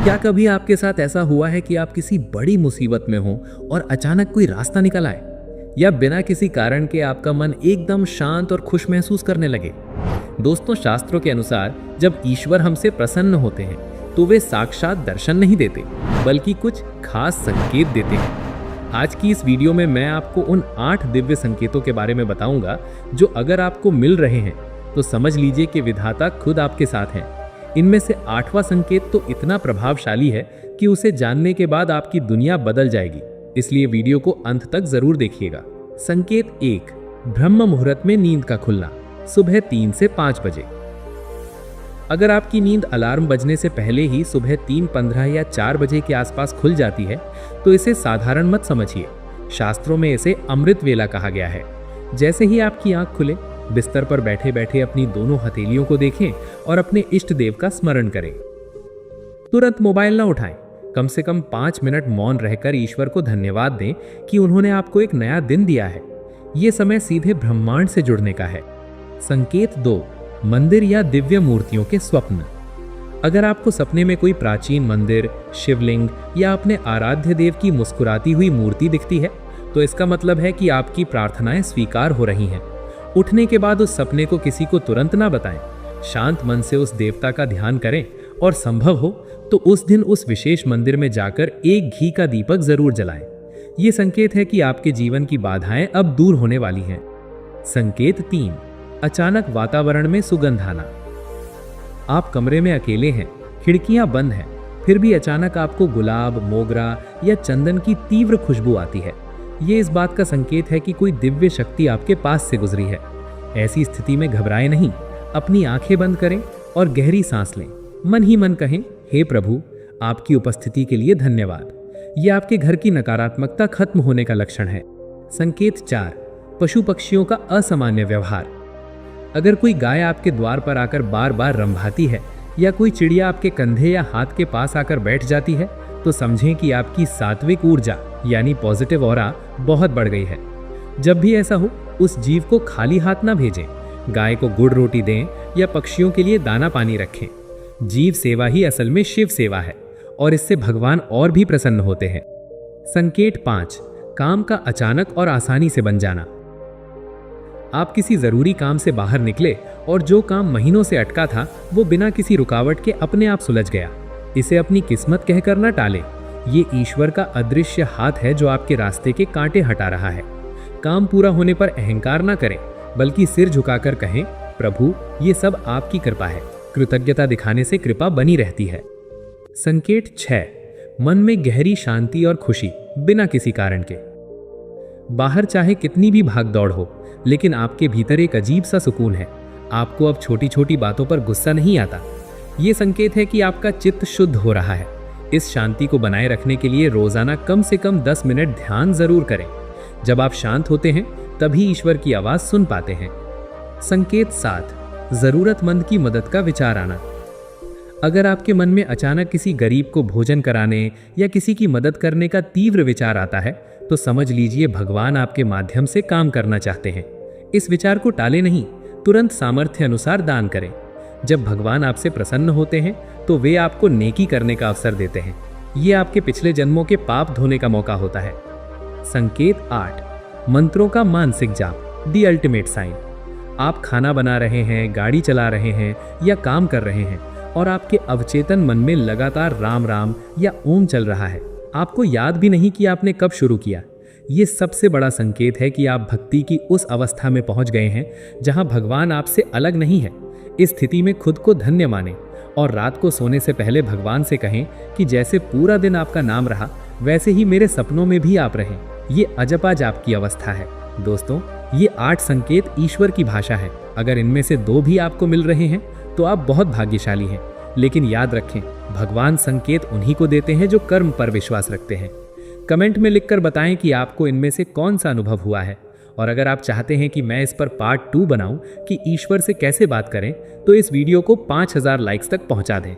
क्या कभी आपके साथ ऐसा हुआ है कि आप किसी बड़ी मुसीबत में हो और अचानक कोई रास्ता निकल आए, या बिना किसी कारण के आपका मन एकदम शांत और खुश महसूस करने लगे? दोस्तों, शास्त्रों के अनुसार जब ईश्वर हमसे प्रसन्न होते हैं तो वे साक्षात दर्शन नहीं देते, बल्कि कुछ खास संकेत देते हैं। आज की इस वीडियो में मैं आपको उन 8 दिव्य संकेतों के बारे में बताऊंगा जो अगर आपको मिल रहे हैं तो समझ लीजिए कि विधाता खुद आपके साथ हैं। इनमें से 8वां संकेत तो इतना प्रभावशाली है कि उसे जानने के बाद आपकी दुनिया बदल जाएगी, इसलिए वीडियो को अंत तक जरूर देखिएगा। संकेत 1, ब्रह्म मुहूर्त में नींद का खुलना, सुबह 3 से 5 बजे। अगर आपकी नींद अलार्म बजने से पहले ही सुबह 3:15 या 4 बजे के आसपास खुल जाती है तो इसे साधारण मत समझिए। शास्त्रों में इसे अमृत वेला कहा गया है। जैसे ही आपकी आंख खुले, बिस्तर पर बैठे बैठे अपनी दोनों हथेलियों को देखें और अपने इष्ट देव का स्मरण करें। तुरंत मोबाइल ना उठाएं, कम से कम 5 मिनट मौन रहकर ईश्वर को धन्यवाद दें कि उन्होंने आपको एक नया दिन दिया है। ये समय सीधे ब्रह्मांड से जुड़ने का है। संकेत 2, मंदिर या दिव्य मूर्तियों के स्वप्न। अगर आपको सपने में कोई प्राचीन मंदिर, शिवलिंग या अपने आराध्य देव की मुस्कुराती हुई मूर्ति दिखती है तो इसका मतलब है कि आपकी प्रार्थनाएं स्वीकार हो रही हैं। उठने के बाद उस सपने को किसी को तुरंत ना बताएं। शांत मन से उस देवता का ध्यान करें और संभव हो तो उस दिन उस विशेष मंदिर में जाकर एक घी का दीपक जरूर जलाएं। ये संकेत है कि आपके जीवन की बाधाएं अब दूर होने वाली हैं। संकेत 3, अचानक वातावरण में सुगंध आना। आप कमरे में अकेले हैं, खिड़कियां बंद हैं, फिर भी अचानक आपको गुलाब, मोगरा या चंदन की तीव्र खुशबू आती है। ये इस बात का संकेत है कि कोई दिव्य शक्ति आपके पास से गुजरी है। ऐसी स्थिति में घबराएं नहीं, अपनी आंखें बंद करें और गहरी सांस लें। मन ही मन कहें, हे प्रभु, आपकी उपस्थिति के लिए धन्यवाद। यह आपके घर की नकारात्मकता खत्म होने का लक्षण है। संकेत 4, पशु पक्षियों का असामान्य व्यवहार। अगर कोई गाय आपके द्वार पर आकर बार बार रंभाती है या कोई चिड़िया आपके कंधे या हाथ के पास आकर बैठ जाती है तो समझें कि आपकी सात्विक ऊर्जा यानी पॉजिटिव ऑरा बहुत बढ़ गई है। जब भी ऐसा हो, उस जीव को खाली हाथ ना भेजें। गाय को गुड़ रोटी दें या पक्षियों के लिए दाना पानी रखें। जीव सेवा ही असल में शिव सेवा है और इससे भगवान और भी प्रसन्न होते हैं। संकेत 5, काम का अचानक और आसानी से बन जाना। आप किसी जरूरी काम से बाहर निकले और जो काम महीनों से अटका था वो बिना किसी रुकावट के अपने आप सुलझ गया। इसे अपनी किस्मत कहकर न टालें। ये ईश्वर का अदृश्य हाथ है जो आपके रास्ते के कांटे हटा रहा है। काम पूरा होने पर अहंकार न करें, बल्कि सिर झुकाकर कहें, प्रभु, ये सब आपकी कृपा है। कृतज्ञता दिखाने से कृपा बनी रहती है। संकेत 6, मन में गहरी शांति और खुशी बिना किसी कारण के। बाहर चाहे कितनी भी भाग दौड़ हो, लेकिन आपके भीतर एक अजीब सा सुकून है। आपको अब छोटी छोटी बातों पर गुस्सा नहीं आता। ये संकेत है कि आपका चित्त शुद्ध हो रहा है। इस शांति को बनाए रखने के लिए रोजाना कम से कम 10 मिनट ध्यान जरूर करें। जब आप शांत होते हैं तभी ईश्वर की आवाज सुन पाते हैं। संकेत 7, जरूरतमंद की मदद का विचार आना। अगर आपके मन में अचानक किसी गरीब को भोजन कराने या किसी की मदद करने का तीव्र विचार आता है तो समझ लीजिए भगवान आपके माध्यम से काम करना चाहते हैं। इस विचार को टाले नहीं, तुरंत सामर्थ्य अनुसार दान करें। जब भगवान आपसे प्रसन्न होते हैं तो वे आपको नेकी करने का अवसर देते हैं। ये आपके पिछले जन्मों के पाप धोने का मौका होता है। संकेत 8, मंत्रों का मानसिक जाप, द अल्टीमेट साइन। आप खाना बना रहे हैं, गाड़ी चला रहे हैं या काम कर रहे हैं और आपके अवचेतन मन में लगातार राम राम या ओम चल रहा है। आपको याद भी नहीं कि आपने कब शुरू किया। ये सबसे बड़ा संकेत है कि आप भक्ति की उस अवस्था में पहुंच गए हैं जहां भगवान आपसे अलग नहीं है। इस स्थिति में खुद को धन्य मानें और रात को सोने से पहले भगवान से कहें कि जैसे पूरा दिन आपका नाम रहा वैसे ही मेरे सपनों में भी आप रहें। ये अजपा जाप की अवस्था है। दोस्तों, ये 8 संकेत ईश्वर की भाषा है। अगर इनमें से 2 भी आपको मिल रहे हैं तो आप बहुत भाग्यशाली हैं। लेकिन याद रखें, भगवान संकेत उन्हीं को देते हैं जो कर्म पर विश्वास रखते हैं। कमेंट में लिखकर बताएं कि आपको इनमें से कौन सा अनुभव हुआ है। और अगर आप चाहते हैं कि मैं इस पर पार्ट 2 बनाऊं कि ईश्वर से कैसे बात करें, तो इस वीडियो को 5000 लाइक्स तक पहुंचा दें।